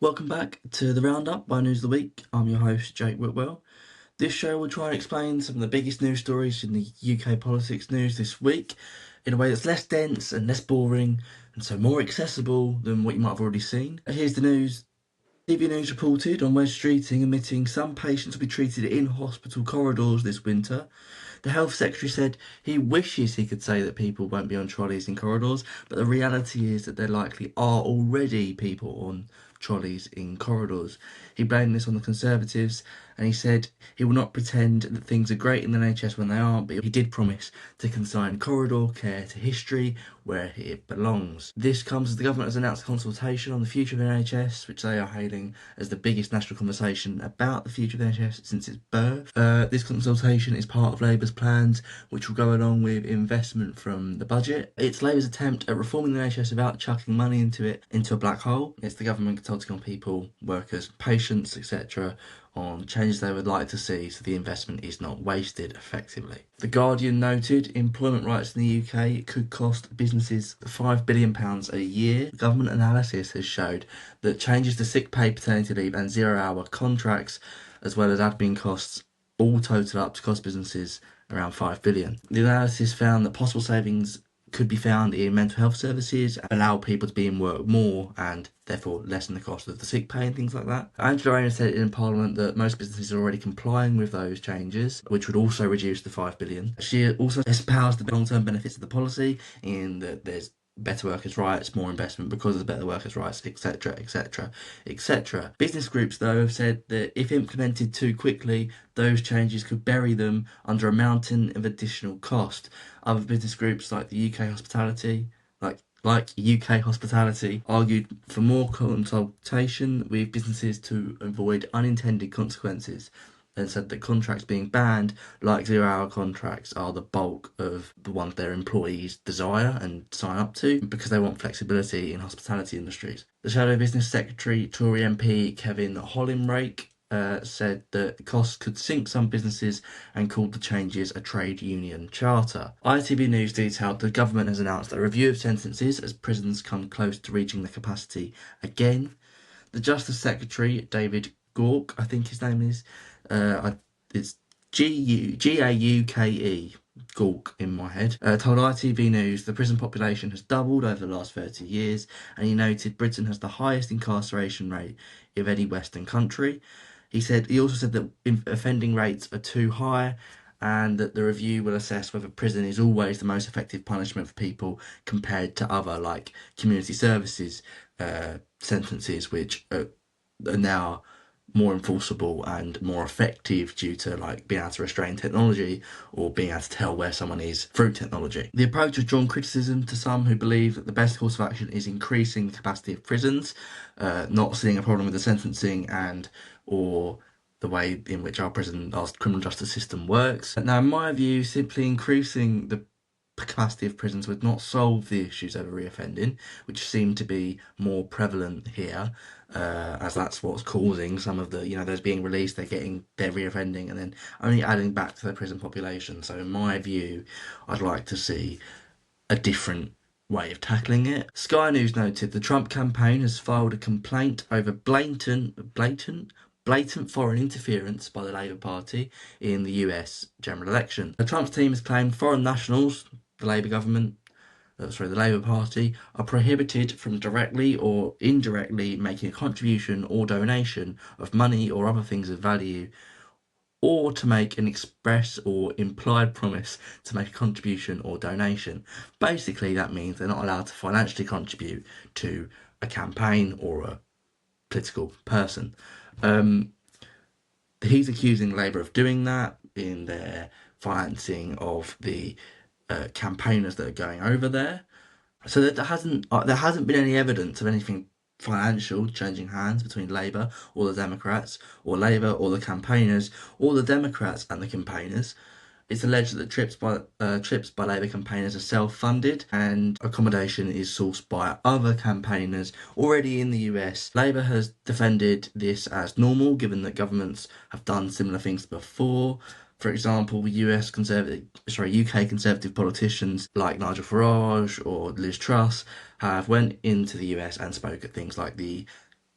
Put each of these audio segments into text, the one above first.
Welcome back to the Roundup by News of the Week. I'm your host, Jake Whitwell. This show will try and explain some of the biggest news stories in the UK politics news this week in a way that's less dense and less boring and so more accessible than what you might have already seen. Here's the news. TV News reported on Wes Streeting admitting some patients will be treated in hospital corridors this winter. The Health Secretary said he wishes he could say that people won't be on trolleys in corridors, but the reality is that there likely are already people on trolleys in corridors. He blamed this on the Conservatives and he said he will not pretend that things are great in the NHS when they aren't, but he did promise to consign corridor care to history where it belongs. This comes as the government has announced a consultation on the future of the NHS, which they are hailing as the biggest national conversation about the future of the NHS since its birth. This consultation is part of Labour's plans, which will go along with investment from the budget. It's Labour's attempt at reforming the NHS without chucking money into a black hole. It's the government consulting on people, workers, patients, etc., on changes they would like to see so the investment is not wasted effectively. The Guardian noted employment rights in the UK could cost businesses £5 billion a year. Government analysis has showed that changes to sick pay, paternity leave and zero-hour contracts, as well as admin costs, all total up to cost businesses around £5 billion. The analysis found that possible savings could be found in mental health services, allow people to be in work more and therefore lessen the cost of the sick pay and things like that. Angela Rayner said in Parliament that most businesses are already complying with those changes, which would also reduce the £5 billion. She also espoused the long-term benefits of the policy in that there's better workers' rights, more investment because of better workers' rights, etc, etc, etc. Business groups, though, have said that if implemented too quickly, those changes could bury them under a mountain of additional cost. Other business groups like the UK Hospitality, like UK Hospitality, argued for more consultation with businesses to avoid unintended consequences and said that contracts being banned, like zero-hour contracts, are the bulk of the ones their employees desire and sign up to because they want flexibility in hospitality industries. The Shadow Business Secretary, Tory MP Kevin Hollinrake, said that costs could sink some businesses and called the changes a trade union charter. ITV News detailed the government has announced a review of sentences as prisons come close to reaching their capacity again. The Justice Secretary, David Gauke, I think his name is, it's Gauke, Gauke in my head, told ITV News the prison population has doubled over the last 30 years, and he noted Britain has the highest incarceration rate of any Western country. He also said that offending rates are too high and that the review will assess whether prison is always the most effective punishment for people compared to other, like, community services sentences, which are now more enforceable and more effective due to like being able to restrain technology or being able to tell where someone is through technology. The approach has drawn criticism to some who believe that the best course of action is increasing the capacity of prisons, not seeing a problem with the sentencing and or the way in which our criminal justice system works. Now, in my view, simply increasing the capacity of prisons would not solve the issues over reoffending, which seem to be more prevalent here, as that's what's causing some of the, those being released, they're reoffending and then only adding back to their prison population. So in my view, I'd like to see a different way of tackling it. Sky News noted the Trump campaign has filed a complaint over blatant foreign interference by the Labour Party in the US general election. The Trump's team has claimed foreign nationals, the Labour Party, are prohibited from directly or indirectly making a contribution or donation of money or other things of value, or to make an express or implied promise to make a contribution or donation. Basically, that means they're not allowed to financially contribute to a campaign or a political person. He's accusing Labour of doing that in their financing of the campaigners that are going over there. So there hasn't been any evidence of anything financial changing hands between Labour or the Democrats, or Labour or the campaigners, or the Democrats and the campaigners. It's alleged that trips by Labour campaigners are self-funded and accommodation is sourced by other campaigners already in the US. Labour has defended this as normal, given that governments have done similar things before. For example, UK conservative politicians like Nigel Farage or Liz Truss have went into the US and spoke at things like the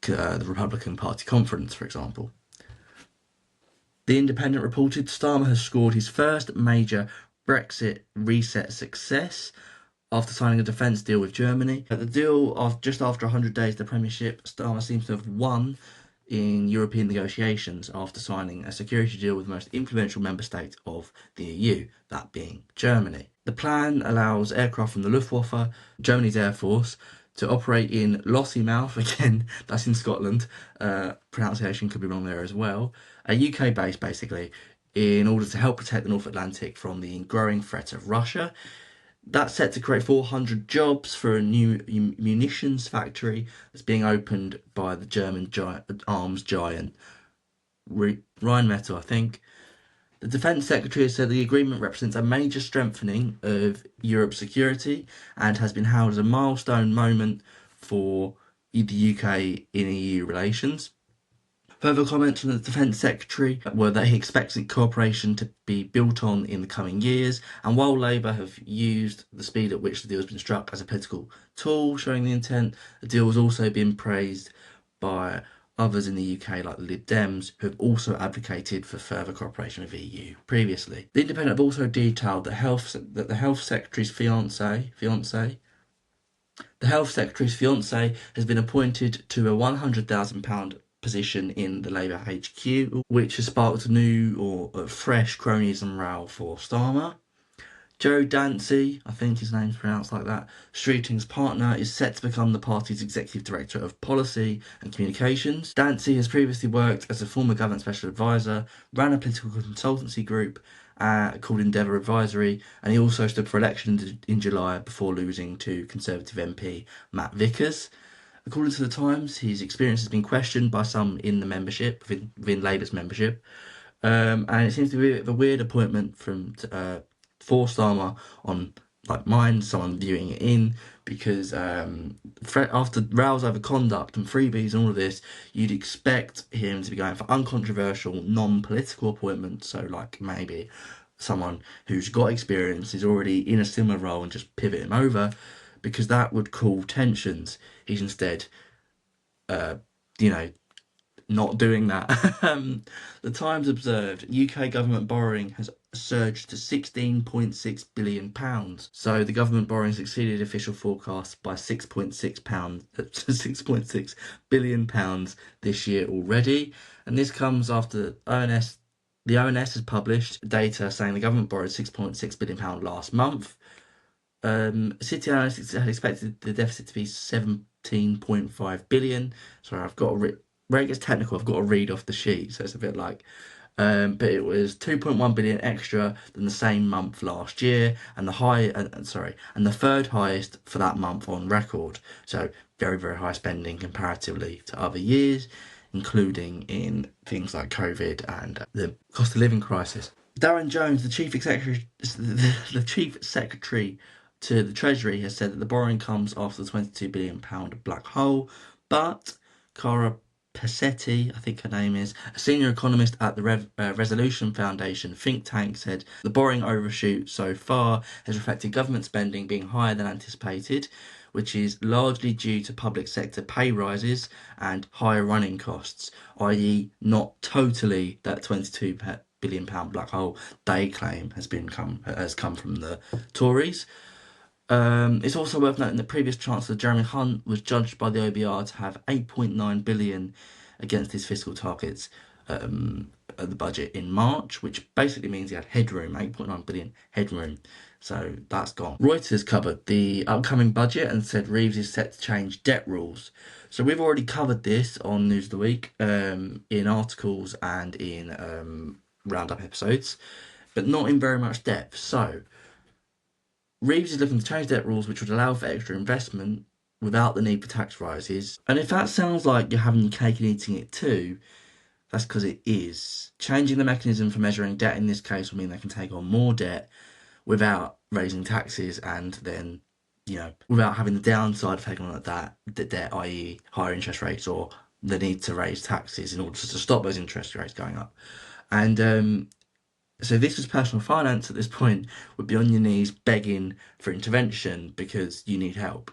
the Republican Party conference, for example. The Independent reported Starmer has scored his first major Brexit reset success after signing a defence deal with Germany. At the deal of just after 100 days of the Premiership, Starmer seems to have won in European negotiations after signing a security deal with the most influential member state of the EU, that being Germany. The plan allows aircraft from the Luftwaffe, Germany's Air Force, to operate in Lossiemouth, again, that's in Scotland, pronunciation could be wrong there as well, a UK base basically, in order to help protect the North Atlantic from the growing threat of Russia. That's set to create 400 jobs for a new munitions factory that's being opened by the German arms giant Rheinmetall, I think. The Defence Secretary has said the agreement represents a major strengthening of Europe's security and has been hailed as a milestone moment for the UK in EU relations. Further comments from the Defence Secretary were that he expects cooperation to be built on in the coming years, and while Labour have used the speed at which the deal has been struck as a political tool showing the intent, the deal has also been praised by others in the UK like the Lib Dems, who have also advocated for further cooperation with the EU previously. The Independent have also detailed that the Health Secretary's fiance has been appointed to a £100,000 position in the Labour HQ, which has sparked a new or fresh cronyism row for Starmer. Joe Dancy, I think his name's pronounced like that, Streeting's partner, is set to become the party's executive director of policy and communications. Dancy has previously worked as a former government special advisor, ran a political consultancy group called Endeavour Advisory, and he also stood for election in July before losing to Conservative MP Matt Vickers. According to the Times, his experience has been questioned by some in the membership, within Labour's membership, and it seems to be a bit of a weird appointment for Starmer on mine, someone viewing it in, because after rows over conduct and freebies and all of this, you'd expect him to be going for uncontroversial, non-political appointments. So maybe someone who's got experience, is already in a similar role, and just pivot him over, because that would cool tensions. He's instead, not doing that. The Times observed UK government borrowing has surged to £16.6 billion. So the government borrowing has exceeded official forecasts by £6.6 billion this year already. And this comes after the ONS has published data saying the government borrowed £6.6 billion last month. City analysts had expected the deficit to be 17.5 billion. Sorry, where it gets technical, I've got to read off the sheet, so it's a bit but it was 2.1 billion extra than the same month last year, and the third highest for that month on record. So very, very high spending comparatively to other years, including in things like COVID and the cost of living crisis. Darren Jones, the chief secretary to the Treasury, has said that the borrowing comes after the £22 billion black hole, but Cara Pessetti, I think her name is, a senior economist at the Resolution Foundation think tank, said the borrowing overshoot so far has reflected government spending being higher than anticipated, which is largely due to public sector pay rises and higher running costs, i.e. not totally that £22 billion black hole they claim has come from the Tories. It's also worth noting that previous Chancellor Jeremy Hunt was judged by the OBR to have 8.9 billion against his fiscal targets at the budget in March, which basically means he had headroom, 8.9 billion headroom. So that's gone. Reuters covered the upcoming budget and said Reeves is set to change debt rules. So we've already covered this on News of the Week in articles and in roundup episodes, but not in very much depth. So Reeves is looking to change debt rules which would allow for extra investment without the need for tax rises. And if that sounds like you're having your cake and eating it too, that's because it is. Changing the mechanism for measuring debt in this case will mean they can take on more debt without raising taxes, and then, without having the downside of taking on the debt, i.e. higher interest rates or the need to raise taxes in order to stop those interest rates going up. And so this was personal finance at this point, would be on your knees begging for intervention because you need help.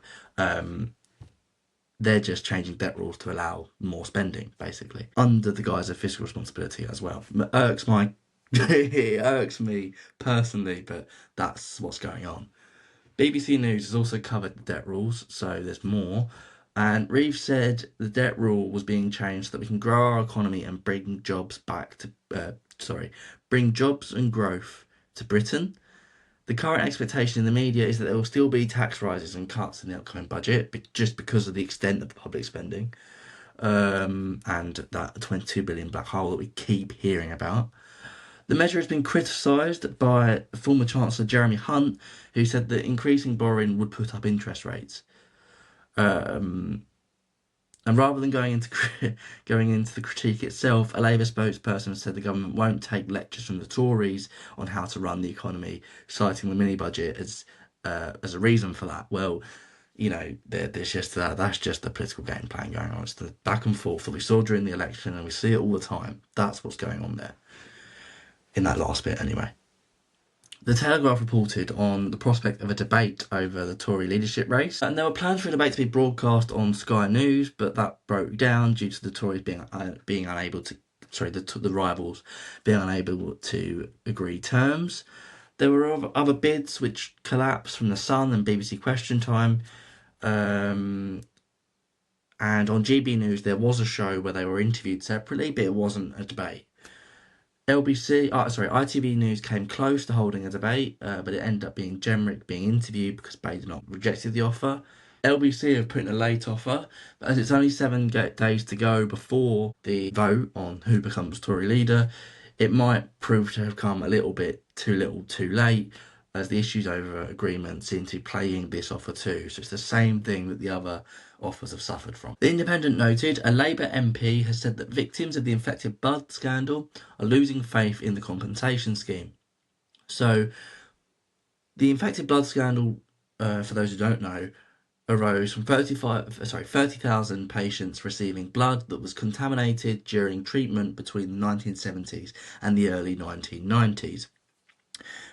They're just changing debt rules to allow more spending, basically, under the guise of fiscal responsibility as well. It irks me personally, but that's what's going on. BBC News has also covered the debt rules, so there's more. And Reeves said the debt rule was being changed so that we can grow our economy and bring jobs back to, bring jobs and growth to Britain. The current expectation in the media is that there will still be tax rises and cuts in the upcoming budget, just because of the extent of the public spending, and that 22 billion black hole that we keep hearing about. The measure has been criticised by former Chancellor Jeremy Hunt, who said that increasing borrowing would put up interest rates. And rather than going into the critique itself, a Labour spokesperson said the government won't take lectures from the Tories on how to run the economy, citing the mini budget as a reason for that. Well, there's just that's just the political game plan going on. It's the back and forth that we saw during the election, and we see it all the time. That's what's going on there. In that last bit, anyway. The Telegraph reported on the prospect of a debate over the Tory leadership race, and there were plans for a debate to be broadcast on Sky News, but that broke down due to the Tories being unable to, the rivals being unable to agree terms. There were other bids which collapsed from The Sun and BBC Question Time, and on GB News there was a show where they were interviewed separately, but it wasn't a debate. ITV News came close to holding a debate, but it ended up being Jenrick being interviewed because Badenoch rejected the offer. LBC have put in a late offer, but as it's only 7 days to go before the vote on who becomes Tory leader, it might prove to have come a little bit too little too late, as the issues over agreement seem to be playing this offer too. So it's the same thing that the other offers have suffered from. The Independent noted a Labour MP has said that victims of the infected blood scandal are losing faith in the compensation scheme. So the infected blood scandal, for those who don't know, arose from 30,000 patients receiving blood that was contaminated during treatment between the 1970s and the early 1990s.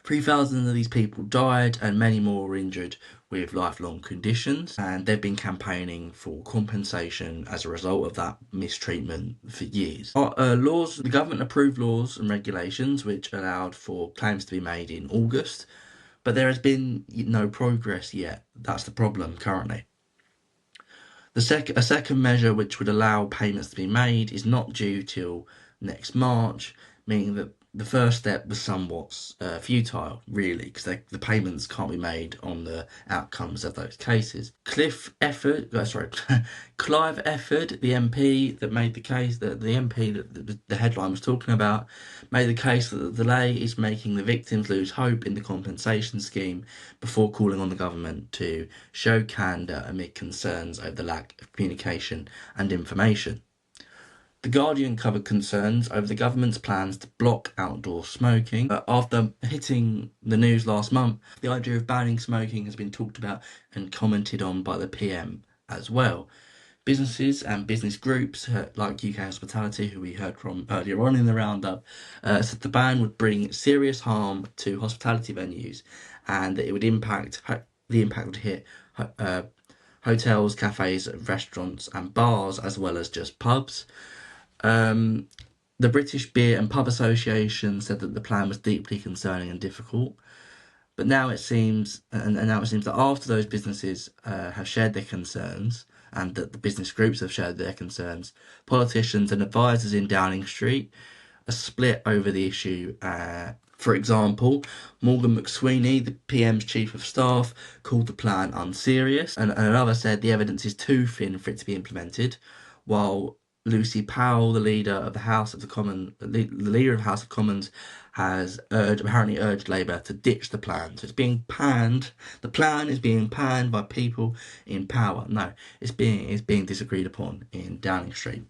3,000 of these people died and many more were injured with lifelong conditions, and they've been campaigning for compensation as a result of that mistreatment for years. The government approved laws and regulations which allowed for claims to be made in August, but there has been no progress yet. That's the problem currently. A second measure which would allow payments to be made is not due till next March, meaning that the first step was somewhat futile, really, because the payments can't be made on the outcomes of those cases. Clive Efford, the MP that made the case, the MP that the headline was talking about, made the case that the delay is making the victims lose hope in the compensation scheme before calling on the government to show candour amid concerns over the lack of communication and information. The Guardian covered concerns over the government's plans to block outdoor smoking. After hitting the news last month, the idea of banning smoking has been talked about and commented on by the PM as well. Businesses and business groups like UK Hospitality, who we heard from earlier on in the roundup, said the ban would bring serious harm to hospitality venues, and that it would would hit hotels, cafes, restaurants and bars, as well as just pubs. The British Beer and Pub Association said that the plan was deeply concerning and difficult. But now it seems that after those businesses have shared their concerns, and that the business groups have shared their concerns, politicians and advisors in Downing Street are split over the issue. For example, Morgan McSweeney, the PM's chief of staff, called the plan unserious, and another said the evidence is too thin for it to be implemented, while Lucy Powell, the leader of the House of Commons, has apparently urged Labour to ditch the plan. So it's being panned. The plan is being panned by people in power. No, it's being disagreed upon in Downing Street.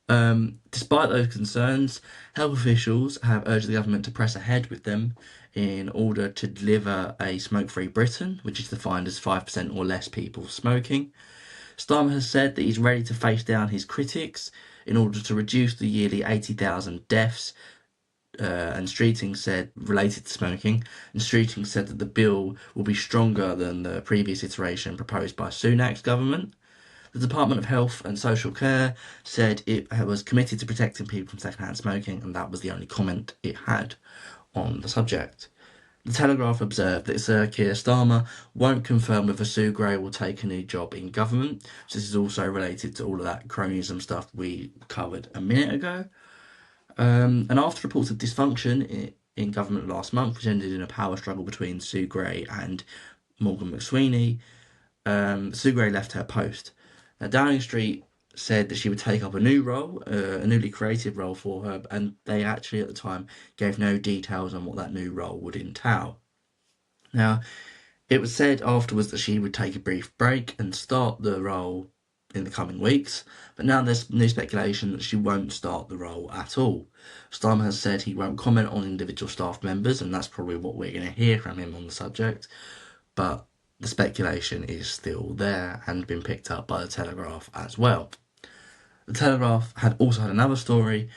Despite those concerns, health officials have urged the government to press ahead with them in order to deliver a smoke-free Britain, which is defined as 5% or less people smoking. Starmer has said that he's ready to face down his critics in order to reduce the yearly 80,000 deaths, and Streeting said, related to smoking, and Streeting said that the bill will be stronger than the previous iteration proposed by Sunak's government. The Department of Health and Social Care said it was committed to protecting people from secondhand smoking, and that was the only comment it had on the subject. The Telegraph observed that Sir Keir Starmer won't confirm whether Sue Gray will take a new job in government. So this is also related to all of that cronyism stuff we covered a minute ago. And after reports of dysfunction in government last month, which ended in a power struggle between Sue Gray and Morgan McSweeney, Sue Gray left her post. Now, Downing Street said that she would take up a new role, a newly created role for her, and they actually at the time gave no details on what that new role would entail. Now, it was said afterwards that she would take a brief break and start the role in the coming weeks, but now there's new speculation that she won't start the role at all. Starmer has said he won't comment on individual staff members, and that's probably what we're going to hear from him on the subject, but the speculation is still there and been picked up by the Telegraph as well. The Telegraph had also had another story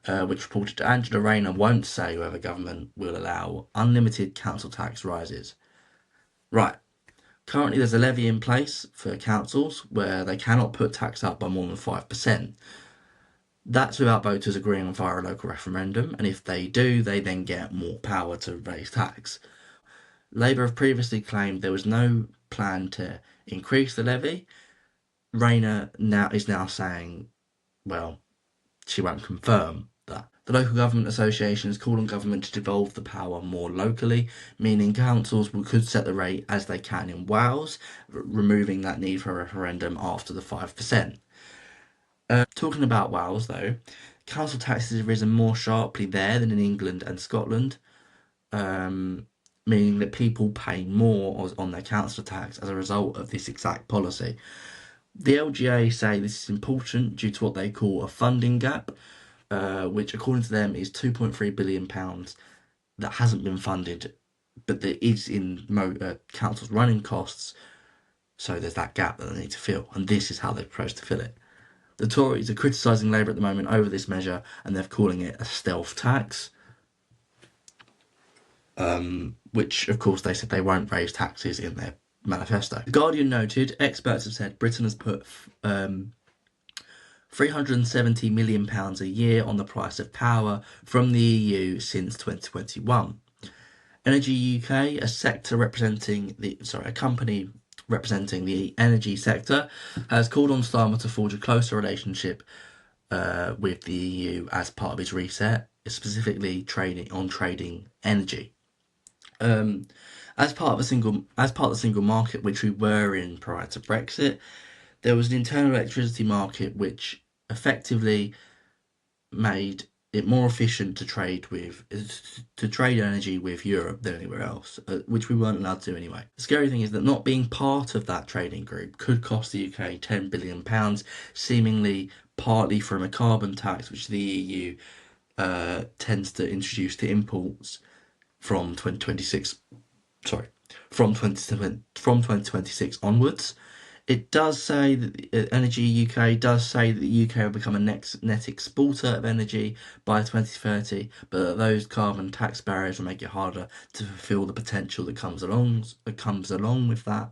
which reported that Angela Rayner won't say whether government will allow unlimited council tax rises. Right, currently there's a levy in place for councils where they cannot put tax up by more than 5%. That's without voters agreeing on via a local referendum, and if they do, they then get more power to raise tax. Labour have previously claimed there was no plan to increase the levy. Rayner is now saying, well, she won't confirm that. The local government association has called on government to devolve the power more locally, meaning councils could set the rate as they can in Wales, removing that need for a referendum after the 5%. Talking about Wales, though, council taxes have risen more sharply there than in England and Scotland, meaning that people pay more on their council tax as a result of this exact policy. The LGA say this is important due to what they call a funding gap, which according to them is £2.3 billion that hasn't been funded, but that is in councils' running costs. So there's that gap that they need to fill, and this is how they propose to fill it. The Tories are criticising Labour at the moment over this measure, and they're calling it a stealth tax, which of course they said they won't raise taxes in their manifesto. The Guardian noted experts have said Britain has put £370 million a year on the price of power from the EU since 2021. Energy UK, a company representing the energy sector, has called on Starmer to forge a closer relationship with the EU as part of his reset, specifically trading energy. As part of the single market which we were in prior to Brexit, there was an internal electricity market which effectively made it more efficient to trade energy with Europe than anywhere else, which we weren't allowed to do anyway. The scary thing is that not being part of that trading group could cost the UK £10 billion, seemingly partly from a carbon tax which the EU tends to introduce to imports from 2026 onwards. It does say that Energy UK does say that the UK will become a net exporter of energy by 2030, but those carbon tax barriers will make it harder to fulfil the potential that comes along with that.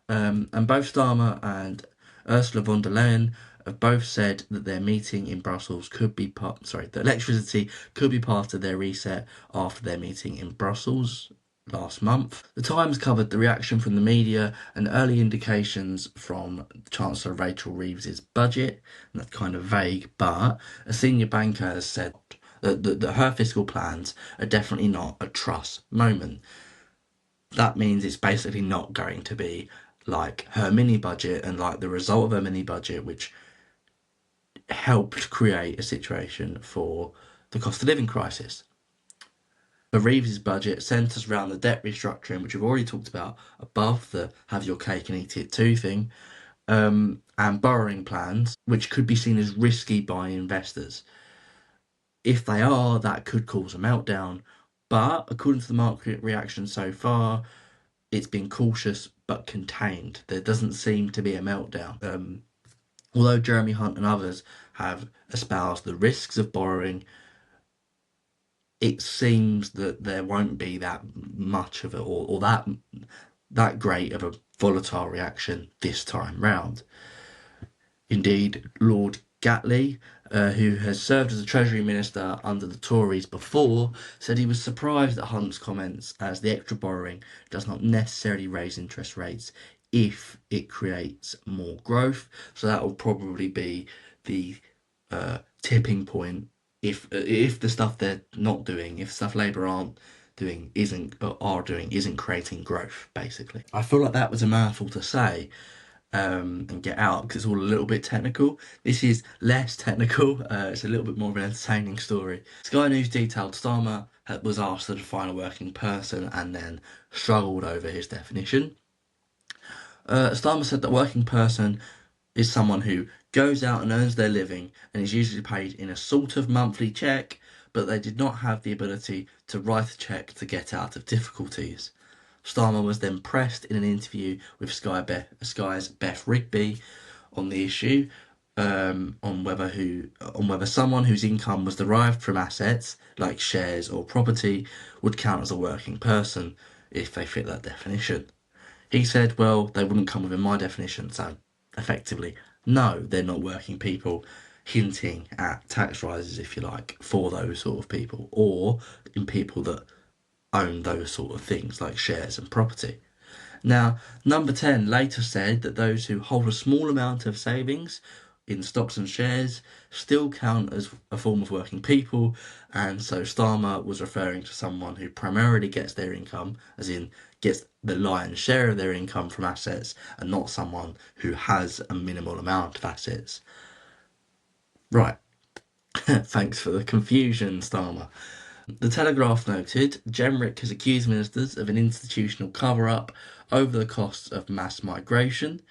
And both Starmer and Ursula von der Leyen have both said that their meeting in Brussels that electricity could be part of their reset after their meeting in Brussels last month. The Times covered the reaction from the media and early indications from Chancellor Rachel Reeves's budget, and that's kind of vague, but a senior banker has said that her fiscal plans are definitely not a Truss moment. That means it's basically not going to be like her mini budget and like the result of her mini budget, which helped create a situation for the cost of living crisis. But Reeves' budget centres around the debt restructuring, which we've already talked about above the have your cake and eat it too thing, and borrowing plans, which could be seen as risky by investors. If they are, that could cause a meltdown, but according to the market reaction so far, it's been cautious but contained. There doesn't seem to be a meltdown. Although Jeremy Hunt and others have espoused the risks of borrowing, it seems that there won't be that much of it or that great of a volatile reaction this time round. Indeed, Lord Gatley, who has served as a Treasury Minister under the Tories before, said he was surprised at Hunt's comments as the extra borrowing does not necessarily raise interest rates if it creates more growth. So that will probably be the tipping point if the stuff they're not doing, if stuff Labour aren't doing isn't or are doing isn't creating growth, basically. I feel like that was a mouthful to say, and get out because it's all a little bit technical. This is less technical. It's a little bit more of an entertaining story. Sky News detailed Starmer was asked to define a working person and then struggled over his definition. Starmer said that working person is someone who goes out and earns their living and is usually paid in a sort of monthly cheque, but they did not have the ability to write a cheque to get out of difficulties. Starmer was then pressed in an interview with Sky's Beth Rigby on the issue, on whether someone whose income was derived from assets like shares or property would count as a working person if they fit that definition. He said, well, they wouldn't come within my definition, so effectively, no, they're not working people, hinting at tax rises, if you like, for those sort of people, or in people that own those sort of things like shares and property. Now, number 10 later said that those who hold a small amount of savings in stocks and shares still count as a form of working people, and so Starmer was referring to someone who primarily gets their income, as in gets the lion's share of their income from assets, and not someone who has a minimal amount of assets. Right. Thanks for the confusion, Starmer. The Telegraph noted Jenrick has accused ministers of an institutional cover-up over the costs of mass migration.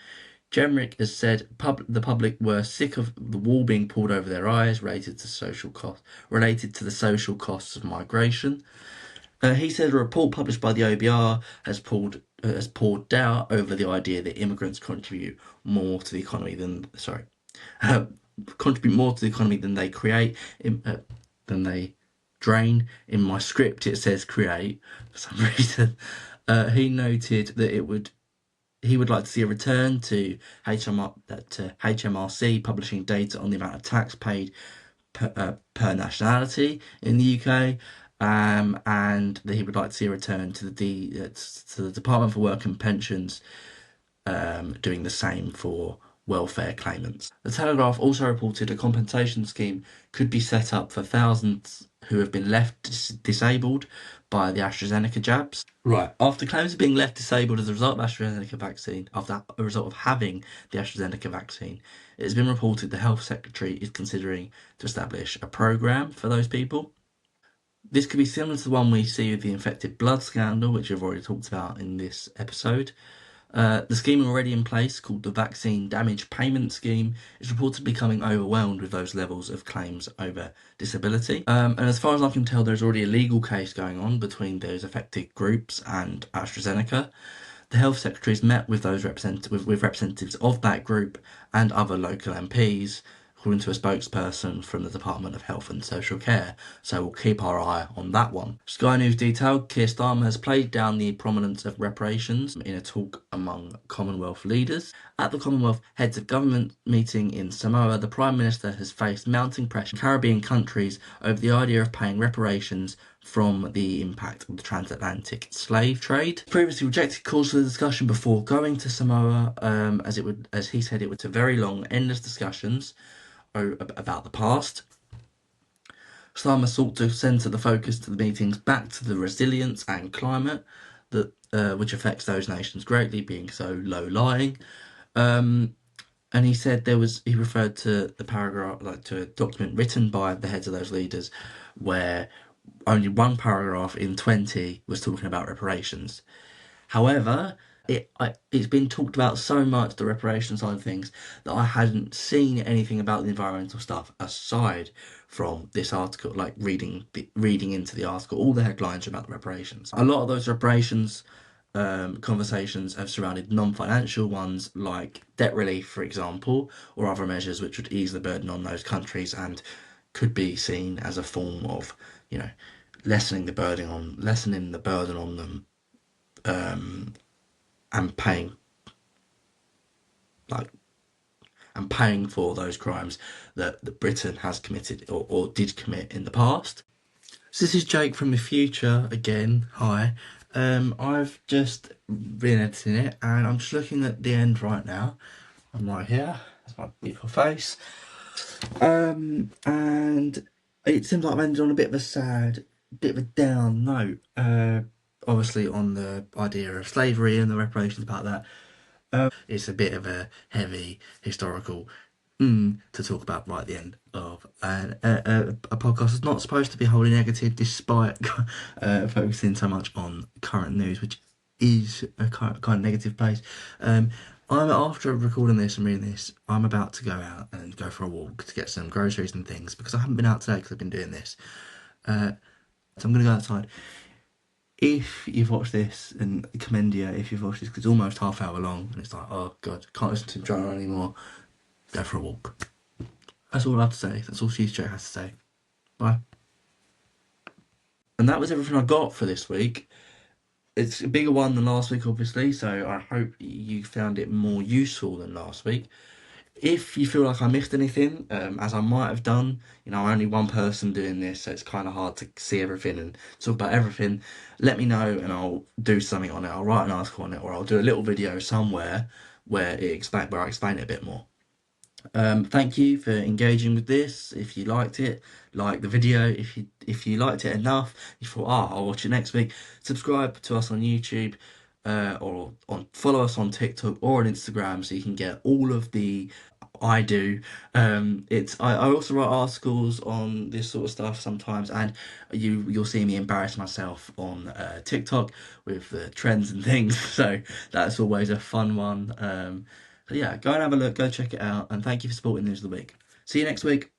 Jenrick has said the public were sick of the wool being pulled over their eyes related to the social costs of migration. He said a report published by the OBR has poured doubt over the idea that immigrants contribute more to the economy than they create, than they drain. In my script, it says create for some reason. He noted that he would like to see a return to HMRC publishing data on the amount of tax paid per nationality in the UK, and that he would like to see a return to the Department for Work and Pensions doing the same for welfare claimants. The Telegraph also reported a compensation scheme could be set up for thousands who have been left disabled by the AstraZeneca jabs. Right, after claims of being left disabled as a result of after a result of having the AstraZeneca vaccine, it has been reported the Health Secretary is considering to establish a programme for those people. This could be similar to the one we see with the infected blood scandal, which we've already talked about in this episode. The scheme already in place, called the Vaccine Damage Payment Scheme, is reported becoming overwhelmed with those levels of claims over disability. And as far as I can tell, there's already a legal case going on between those affected groups and AstraZeneca. The Health Secretary has met with those representatives of that group and other local MPs, according to a spokesperson from the Department of Health and Social Care, so we'll keep our eye on that one. Sky News detailed Keir Starmer has played down the prominence of reparations in a talk among Commonwealth leaders. At the Commonwealth Heads of Government meeting in Samoa, the Prime Minister has faced mounting pressure from Caribbean countries over the idea of paying reparations from the impact of the transatlantic slave trade. Previously rejected calls for the discussion before going to Samoa, as he said, it would to very long, endless discussions about the past. Starmer sought to centre the focus to the meetings back to the resilience and climate that which affects those nations greatly, being so low-lying. And he said he referred to the paragraph, like to a document written by the heads of those leaders, where only one paragraph in 20 was talking about reparations. However, it's been talked about so much, the reparation side of things, that I hadn't seen anything about the environmental stuff aside from this article, like reading into the article. All the headlines are about the reparations. A lot of those reparations conversations have surrounded non-financial ones like debt relief, for example, or other measures which would ease the burden on those countries and could be seen as a form of, lessening the burden on them, and paying, like, and paying for those crimes that Britain has committed or did commit in the past. So this is Jake from the future again. Hi. I've just been editing it and I'm just looking at the end right now. I'm right here. That's my beautiful face. And it seems like I've ended on a bit of a sad, bit of a down note. Obviously on the idea of slavery and the reparations about that. It's a bit of a heavy historical to talk about right at the end of a podcast that's not supposed to be wholly negative, despite focusing so much on current news, which is a kind of negative place. I'm after recording this and reading this. I'm about to go out and go for a walk to get some groceries and things because I haven't been out today because I've been doing this. So I'm going to go outside. If you've watched this, and commend you if you've watched this, because it's almost half hour long, and it's like, oh god, can't listen to Joe anymore. Go for a walk. That's all I have to say. That's all She's Joe has to say. Bye. And that was everything I got for this week. It's a bigger one than last week, obviously, so I hope you found it more useful than last week. If you feel like I missed anything, as I might have done, I'm only one person doing this, so it's kind of hard to see everything and talk about everything. Let me know and I'll do something on it. I'll write an article on it, or I'll do a little video somewhere where I explain it a bit more. Thank you for engaging with this. If you liked it, like the video. If you liked it enough, you thought, I'll watch it next week. Subscribe to us on YouTube, or follow us on TikTok or on Instagram, so you can get all of the I do. I also write articles on this sort of stuff sometimes, and you'll see me embarrass myself on TikTok with the trends and things. So that's always a fun one. So yeah, go and have a look, go check it out, and thank you for supporting News of the Week. See you next week.